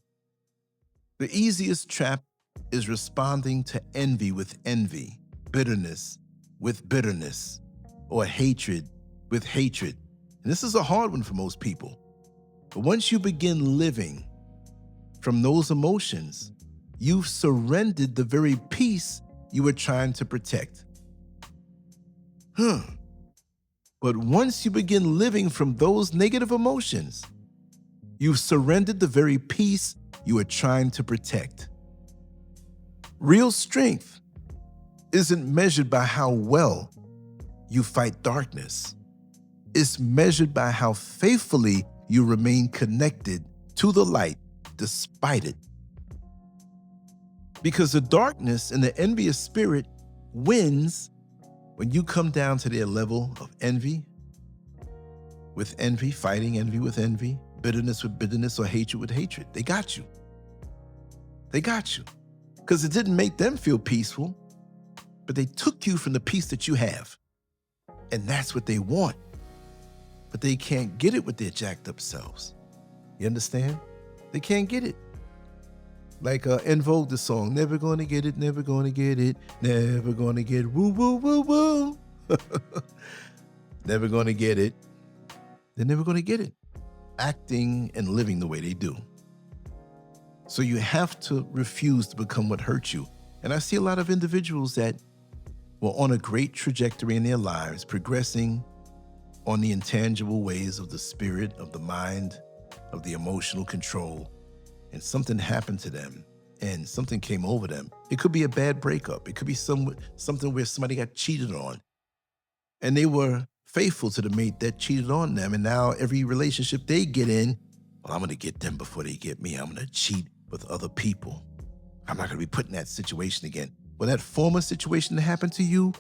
the easiest trap is responding to envy with envy, bitterness with bitterness, or hatred with hatred. And this is a hard one for most people. But once you begin living from those emotions, you've surrendered the very peace you were trying to protect. But once you begin living from those negative emotions, you've surrendered the very peace you were trying to protect. Real strength isn't measured by how well you fight darkness. It's measured by how faithfully you remain connected to the light despite it. Because the darkness and the envious spirit wins when you come down to their level of envy with envy, fighting envy with envy, bitterness with bitterness, or hatred with hatred. They got you. They got you. Because it didn't make them feel peaceful, but they took you from the peace that you have. And that's what they want. But they can't get it with their jacked up selves. You understand? They can't get it. Like En Vogue, the song, never gonna get it, never gonna get it, never gonna get it, woo, woo, woo, woo. Never gonna get it. They're never gonna get it. Acting and living the way they do. So you have to refuse to become what hurts you. And I see a lot of individuals that were on a great trajectory in their lives, progressing on the intangible ways of the spirit, of the mind, of the emotional control. And something happened to them and something came over them. It could be a bad breakup. It could be something where somebody got cheated on and they were faithful to the mate that cheated on them. And now every relationship they get in, well, I'm going to get them before they get me. I'm going to cheat with other people. I'm not going to be put in that situation again. Well, that former situation that happened to you,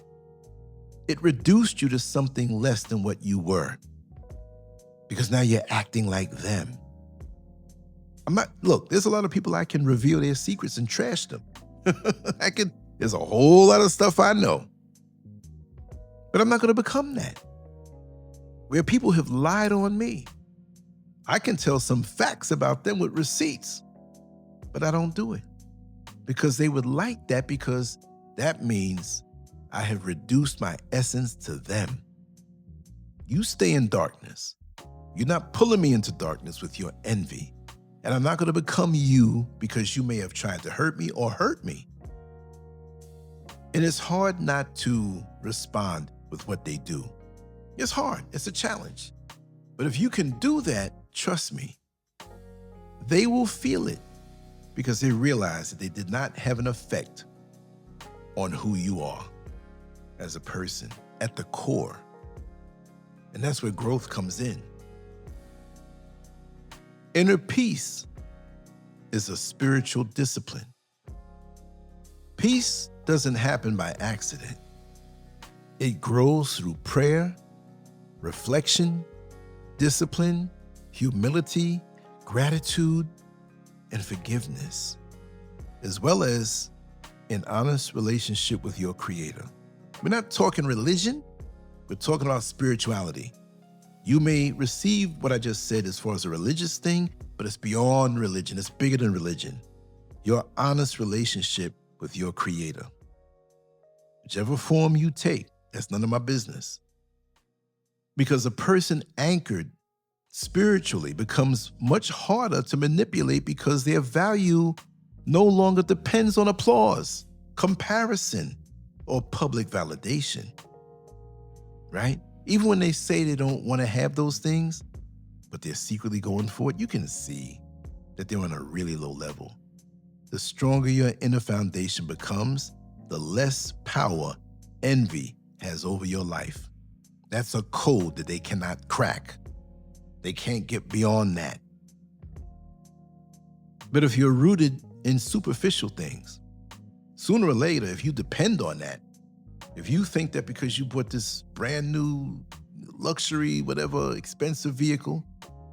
it reduced you to something less than what you were because now you're acting like them. Look, there's a lot of people I can reveal their secrets and trash them. There's a whole lot of stuff I know. But I'm not going to become that. Where people have lied on me, I can tell some facts about them with receipts, but I don't do it because they would like that because that means I have reduced my essence to them. You stay in darkness. You're not pulling me into darkness with your envy. And I'm not going to become you because you may have tried to hurt me or hurt me. And it's hard not to respond with what they do. It's hard. It's a challenge. But if you can do that, trust me, they will feel it because they realize that they did not have an effect on who you are as a person at the core. And that's where growth comes in. Inner peace is a spiritual discipline. Peace doesn't happen by accident. It grows through prayer, reflection, discipline, humility, gratitude, and forgiveness, as well as an honest relationship with your Creator. We're not talking religion, we're talking about spirituality. You may receive what I just said as far as a religious thing, but it's beyond religion, it's bigger than religion. Your honest relationship with your Creator. Whichever form you take, that's none of my business. Because a person anchored spiritually becomes much harder to manipulate because their value no longer depends on applause, comparison, or public validation, right? Even when they say they don't want to have those things, but they're secretly going for it, you can see that they're on a really low level. The stronger your inner foundation becomes, the less power envy has over your life. That's a code that they cannot crack. They can't get beyond that. But if you're rooted in superficial things, sooner or later, if you depend on that, if you think that because you bought this brand new luxury, whatever, expensive vehicle,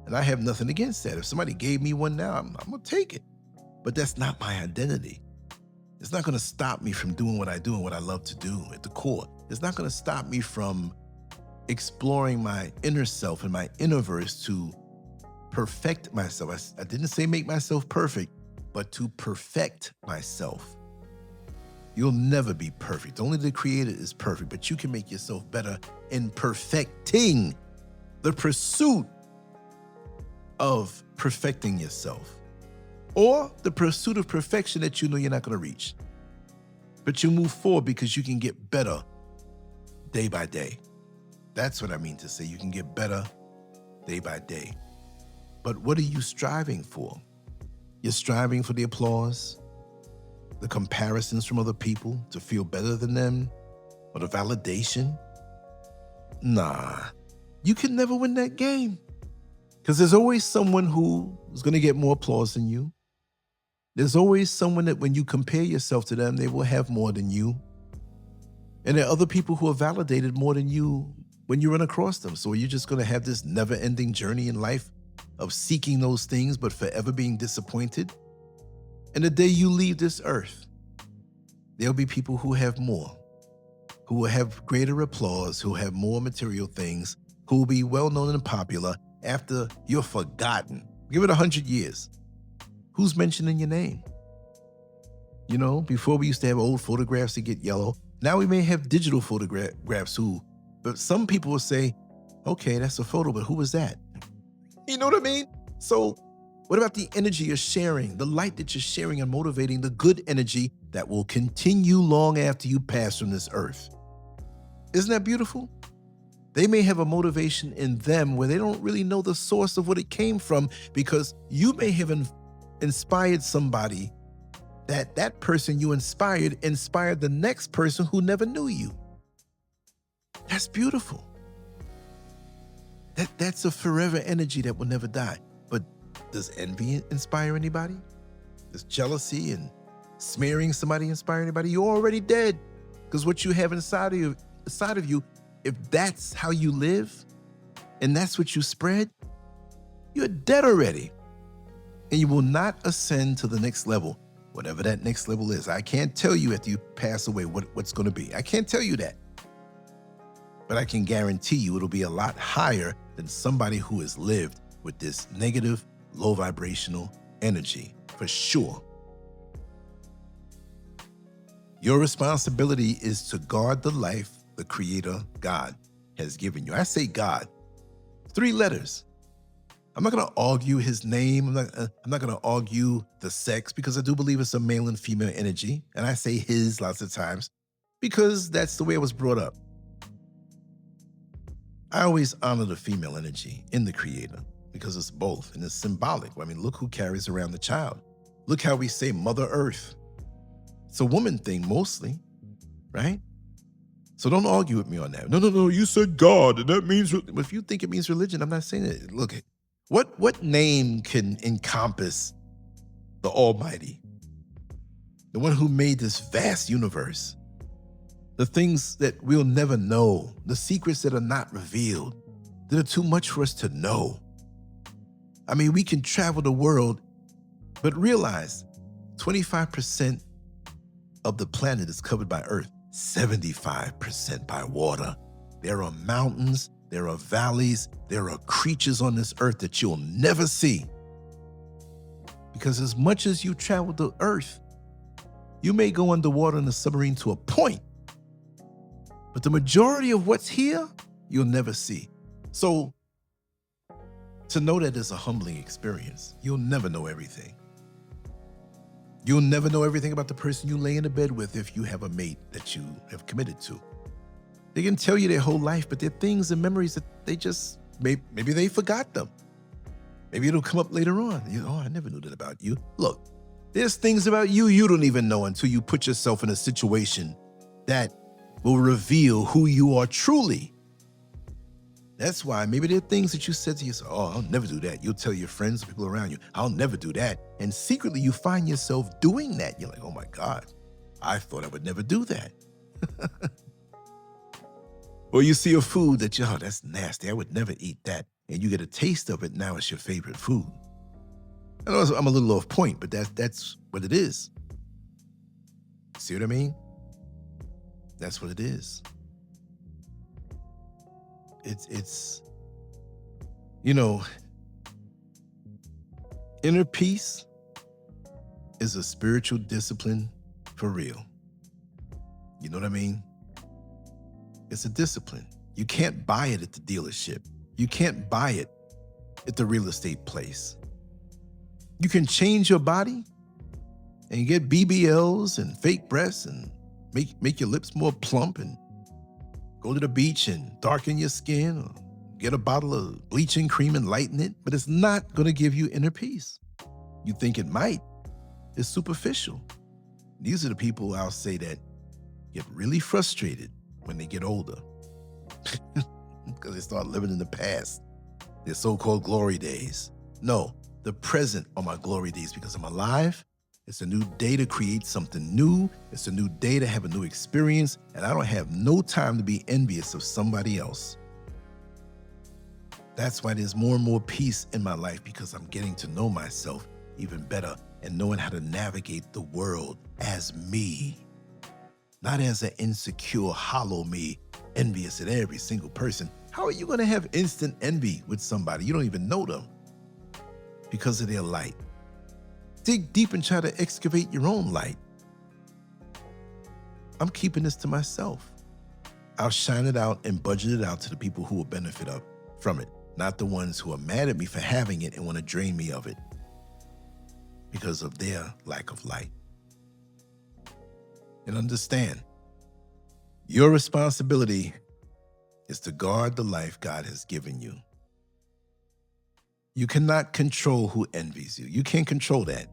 and I have nothing against that. If somebody gave me one now, I'm gonna take it. But that's not my identity. It's not gonna stop me from doing what I do and what I love to do at the core. It's not gonna stop me from exploring my inner self and my innerverse to perfect myself. I didn't say make myself perfect, but to perfect myself. You'll never be perfect. Only the Creator is perfect, but you can make yourself better in perfecting the pursuit of perfecting yourself, or the pursuit of perfection that you know you're not going to reach. But you move forward because you can get better day by day. That's what I mean to say. You can get better day by day. But what are you striving for? You're striving for the applause, the comparisons from other people to feel better than them, or the validation? Nah, you can never win that game. Because there's always someone who is going to get more applause than you. There's always someone that when you compare yourself to them, they will have more than you. And there are other people who are validated more than you when you run across them. So are you just going to have this never-ending journey in life of seeking those things but forever being disappointed? And the day you leave this earth, there'll be people who have more, who will have greater applause, who have more material things, who will be well-known and popular after you're forgotten. Give it 100 years. Who's mentioning your name? You know, before we used to have old photographs that get yellow. Now we may have digital photographs but some people will say, okay, that's a photo, but who was that? You know what I mean? So what about the energy you're sharing, the light that you're sharing and motivating, the good energy that will continue long after you pass from this earth? Isn't that beautiful? They may have a motivation in them where they don't really know the source of what it came from, because you may have inspired somebody that person you inspired the next person who never knew you. That's beautiful. That's a forever energy that will never die. But does envy inspire anybody? Does jealousy and smearing somebody inspire anybody? You're already dead. Because what you have inside of you, if that's how you live and that's what you spread, you're dead already. And you will not ascend to the next level, whatever that next level is. I can't tell you after you pass away what's going to be. I can't tell you that. But I can guarantee you it'll be a lot higher than somebody who has lived with this negative, low vibrational energy, for sure. Your responsibility is to guard the life the Creator, God, has given you. I say God, 3 letters. I'm not going to argue his name. I'm not going to argue the sex, because I do believe it's a male and female energy. And I say his lots of times because that's the way I was brought up. I always honor the female energy in the Creator because it's both and it's symbolic. I mean, look who carries around the child. Look how we say Mother Earth. It's a woman thing mostly, right? So don't argue with me on that. No, you said God, and that means, if you think it means religion, I'm not saying it. Look, what name can encompass the Almighty, the one who made this vast universe, the things that we'll never know, the secrets that are not revealed, that are too much for us to know? I mean, we can travel the world, but realize 25% of the planet is covered by earth, 75% by water. There are mountains, there are valleys, there are creatures on this earth that you'll never see. Because as much as you travel the earth, you may go underwater in a submarine to a point, but the majority of what's here, you'll never see. So to know that is a humbling experience. You'll never know everything. You'll never know everything about the person you lay in the bed with if you have a mate that you have committed to. They can tell you their whole life, but there are things and memories that they just, maybe they forgot them. Maybe it'll come up later on. I never knew that about you. Look, there's things about you you don't even know until you put yourself in a situation that will reveal who you are truly. That's why maybe there are things that you said to yourself, I'll never do that. You'll tell your friends, people around you, I'll never do that. And secretly you find yourself doing that. You're like, oh my God, I thought I would never do that. Or you see a food that that's nasty. I would never eat that. And you get a taste of it. Now it's your favorite food. I know I'm a little off point, but that's what it is. See what I mean? That's what it is. It's inner peace is a spiritual discipline for real. You know what I mean? It's a discipline. You can't buy it at the dealership. You can't buy it at the real estate place. You can change your body and get BBLs and fake breasts and make your lips more plump and go to the beach and darken your skin or get a bottle of bleaching cream and lighten it, but it's not going to give you inner peace. You think it might. It's superficial. These are the people I'll say that get really frustrated when they get older because they start living in the past, their so-called glory days. No, the present are my glory days because I'm alive. It's a new day to create something new. It's a new day to have a new experience, and I don't have no time to be envious of somebody else. That's why there's more and more peace in my life, because I'm getting to know myself even better and knowing how to navigate the world as me, not as an insecure, hollow me, envious at every single person. How are you going to have instant envy with somebody? You don't even know them because of their light. Dig deep and try to excavate your own light. I'm keeping this to myself. I'll shine it out and budget it out to the people who will benefit from it, not the ones who are mad at me for having it and want to drain me of it because of their lack of light. And understand, your responsibility is to guard the life God has given you. You cannot control who envies you. You can't control that.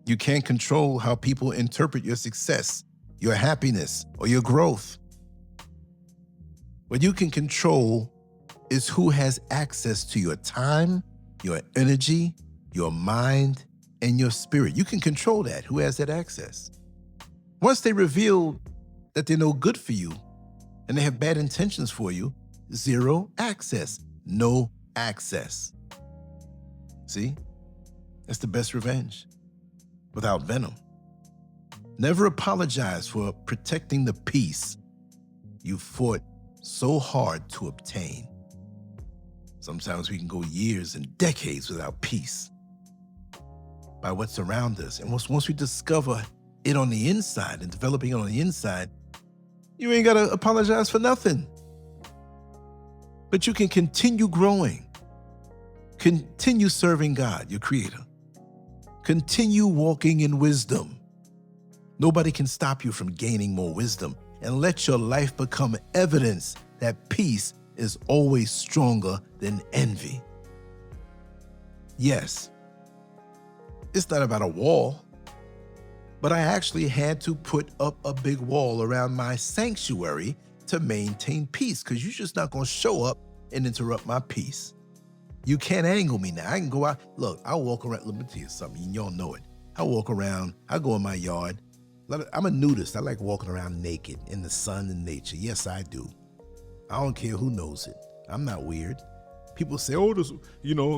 You can't control how people interpret your success, your happiness, or your growth. What you can control is who has access to your time, your energy, your mind, and your spirit. You can control that, who has that access. Once they reveal that they're no good for you and they have bad intentions for you, zero access, no access. See? That's the best revenge. Without venom. Never apologize for protecting the peace you fought so hard to obtain. Sometimes we can go years and decades without peace by what's around us. And once we discover it on the inside and developing it on the inside, you ain't got to apologize for nothing. But you can continue growing. Continue serving God, your creator. Continue walking in wisdom. Nobody can stop you from gaining more wisdom, and let your life become evidence that peace is always stronger than envy. Yes, it's not about a wall, but I actually had to put up a big wall around my sanctuary to maintain peace, because you're just not going to show up and interrupt my peace. You can't angle me now. I can go out. Look, I'll walk around. Let me tell you something. Y'all know it. I walk around. I go in my yard. I'm a nudist. I like walking around naked in the sun and nature. Yes, I do. I don't care who knows it. I'm not weird. People say, oh, this,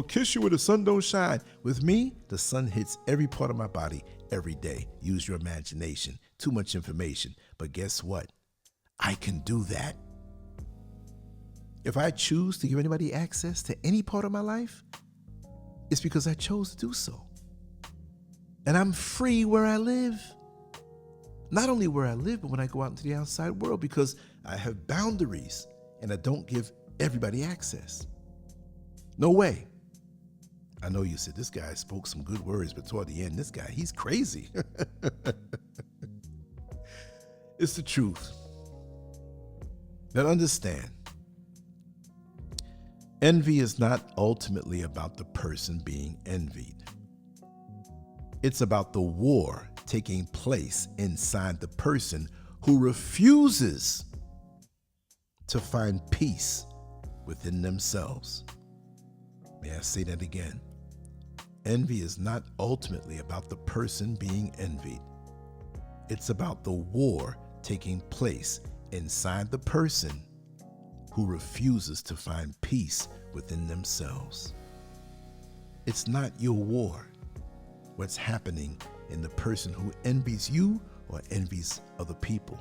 kiss you where the sun don't shine. With me, the sun hits every part of my body every day. Use your imagination. Too much information. But guess what? I can do that. If I choose to give anybody access to any part of my life, it's because I chose to do so. And I'm free where I live. Not only where I live, but when I go out into the outside world, because I have boundaries and I don't give everybody access. No way. I know you said this guy spoke some good words, but toward the end, this guy, he's crazy. It's the truth. Now understand, envy is not ultimately about the person being envied. It's about the war taking place inside the person who refuses to find peace within themselves. May I say that again? Envy is not ultimately about the person being envied. It's about the war taking place inside the person who refuses to find peace within themselves. It's not your war. What's happening in the person who envies you or envies other people.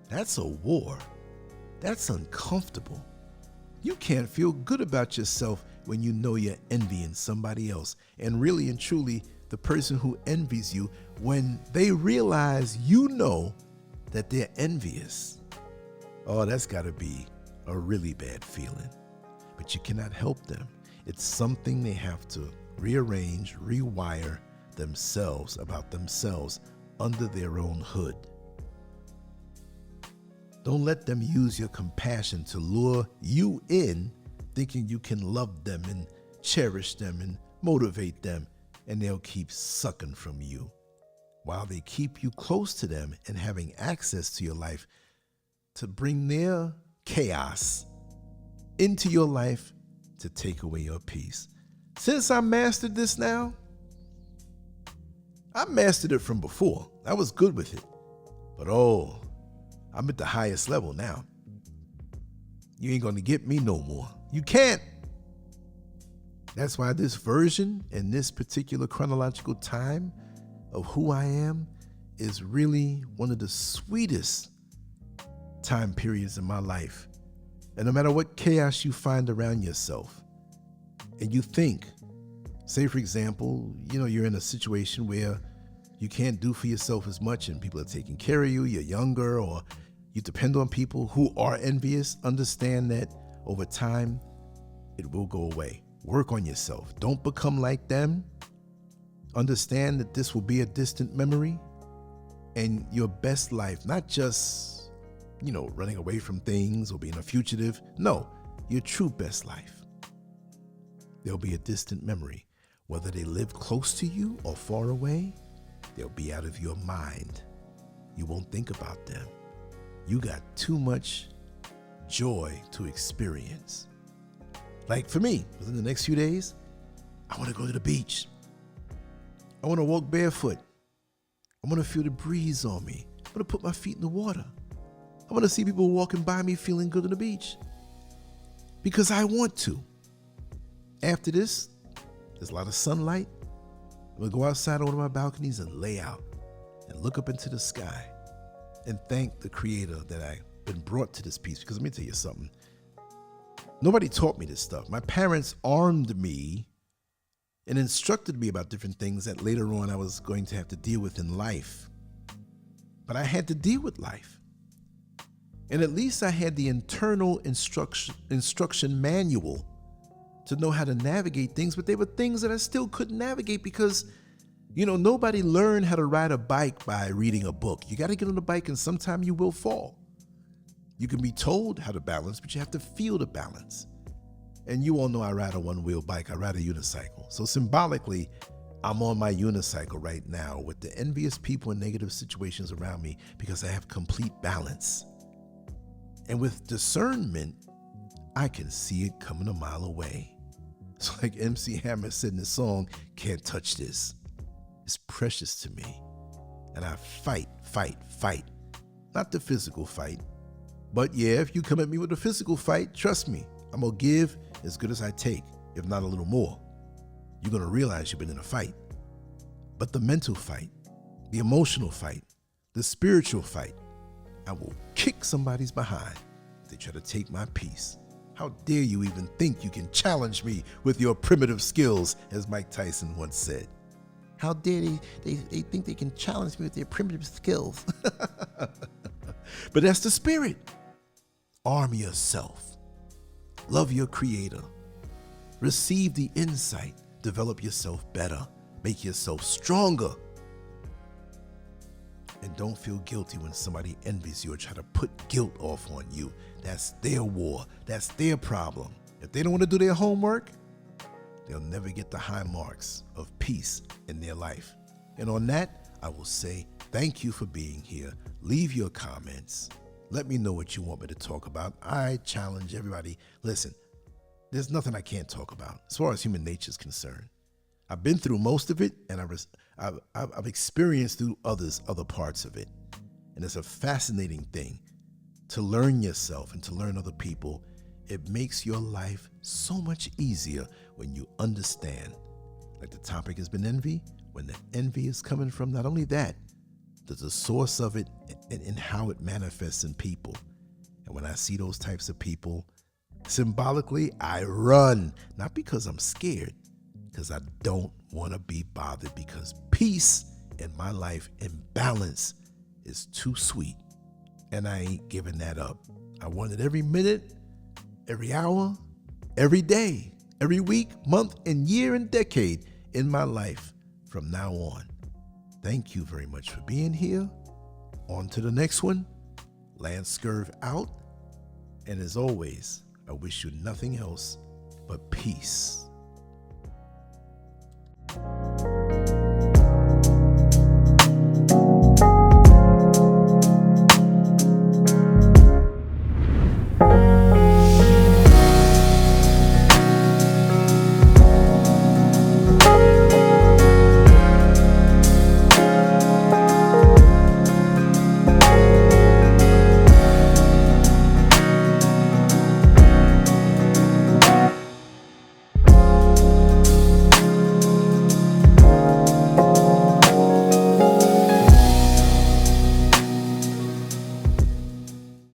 That's a war. That's uncomfortable. You can't feel good about yourself when you know you're envying somebody else. And really and truly, the person who envies you, when they realize you know that they're envious, oh, that's got to be a really bad feeling. But you cannot help them. It's something they have to rearrange, rewire themselves about themselves under their own hood. Don't let them use your compassion to lure you in, thinking you can love them and cherish them and motivate them, and they'll keep sucking from you while they keep you close to them and having access to your life to bring their chaos into your life to take away your peace. Since I mastered this now, I mastered it from before. I was good with it. But I'm at the highest level now. You ain't gonna get me no more. You can't. That's why this version and this particular chronological time of who I am is really one of the sweetest time periods in my life. And no matter what chaos you find around yourself, and you think, say for example, you're in a situation where you can't do for yourself as much and people are taking care of you, you're younger, or you depend on people who are envious, understand that over time, it will go away. Work on yourself. Don't become like them. Understand that this will be a distant memory, and your best life, not just, running away from things or being a fugitive. No, your true best life. There'll be a distant memory. Whether they live close to you or far away, they'll be out of your mind. You won't think about them. You got too much joy to experience. Like for me, within the next few days, I want to go to the beach. I want to walk barefoot. I want to feel the breeze on me. I want to put my feet in the water. I want to see people walking by me feeling good on the beach. Because I want to. After this, there's a lot of sunlight. I'm going to go outside on one of my balconies and lay out and look up into the sky and thank the Creator that I've been brought to this peace. Because let me tell you something. Nobody taught me this stuff. My parents armed me and instructed me about different things that later on I was going to have to deal with in life. But I had to deal with life. And at least I had the internal instruction manual to know how to navigate things, but they were things that I still couldn't navigate because, nobody learned how to ride a bike by reading a book. You got to get on the bike and sometime you will fall. You can be told how to balance, but you have to feel the balance. And you all know I ride a one-wheel bike. I ride a unicycle. So symbolically, I'm on my unicycle right now with the envious people and negative situations around me because I have complete balance. And with discernment, I can see it coming a mile away. It's like MC Hammer said in the song, "Can't touch this." It's precious to me. And I fight. Not the physical fight. But yeah, if you come at me with a physical fight, trust me, I'm going to give as good as I take, if not a little more. You're going to realize you've been in a fight. But the mental fight, the emotional fight, the spiritual fight, I will kick somebody's behind if they try to take my peace. How dare you even think you can challenge me with your primitive skills, as Mike Tyson once said. How dare they think they can challenge me with their primitive skills. But that's the spirit. Arm yourself. Love your creator. Receive the insight. Develop yourself better. Make yourself stronger. And don't feel guilty when somebody envies you or try to put guilt off on you. That's their war. That's their problem. If they don't want to do their homework, they'll never get the high marks of peace in their life. And on that, I will say thank you for being here. Leave your comments. Let me know what you want me to talk about. I challenge everybody. Listen, there's nothing I can't talk about as far as human nature is concerned. I've been through most of it, and I've experienced through other parts of it. And it's a fascinating thing to learn yourself and to learn other people. It makes your life so much easier when you understand. Like the topic has been envy. When the envy is coming from, not only that, there's a source of it and how it manifests in people. And when I see those types of people, symbolically, I run. Not because I'm scared, because I don't want to be bothered, because peace in my life and balance is too sweet. And I ain't giving that up. I want it every minute, every hour, every day, every week, month, and year and decade in my life from now on. Thank you very much for being here. On to the next one. LanceScurv out. And as always, I wish you nothing else but peace.